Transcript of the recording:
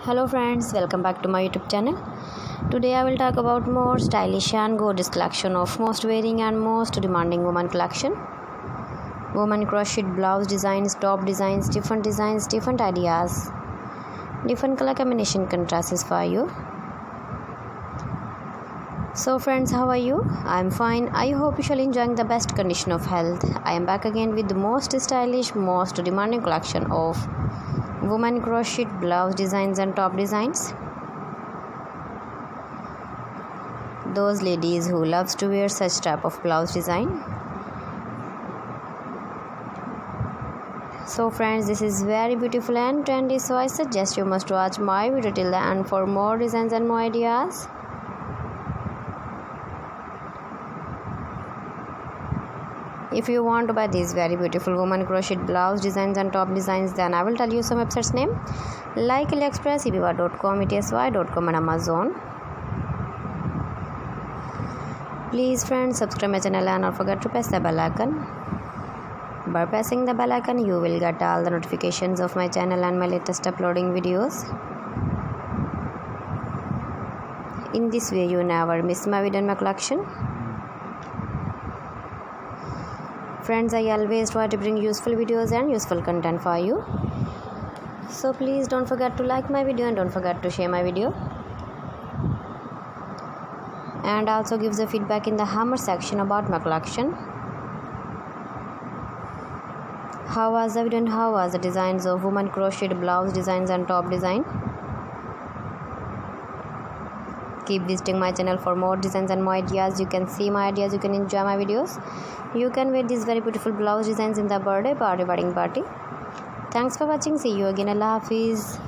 Hello friends, welcome back to my YouTube channel. Today I will talk about more stylish and gorgeous collection of most wearing and most demanding woman collection. Woman crochet blouse designs, top designs, different ideas, different color combination contrasts for you. So friends, how are you? I am fine. I hope you shall enjoying the best condition of health. I am back again with the most stylish, most demanding collection of woman crochet blouse designs and top designs. Those ladies who loves to wear such type of blouse design. So friends, this is very beautiful and trendy, so I suggest you must watch my video till the end for more designs and more ideas. If you want to buy these very beautiful woman crochet blouse designs and top designs, then I will tell you some websites name like AliExpress, eBay.com, ETSY.com and Amazon. Please friends, subscribe my channel and don't forget to press the bell icon. By pressing the bell icon, you will get all the notifications of my channel and my latest uploading videos. In this way, you never miss my video and my collection. Friends, I always try to bring useful videos and useful content for you. So please don't forget to like my video and don't forget to share my video. And also give the feedback in the hammer section about my collection. How was the video and how was the designs of woman crocheted blouse designs and top design? Keep visiting my channel for more designs and more ideas. You can see my ideas, you can enjoy my videos. You can wear these very beautiful blouse designs in the birthday party, wedding party. Thanks for watching. See you again. Allah Hafiz.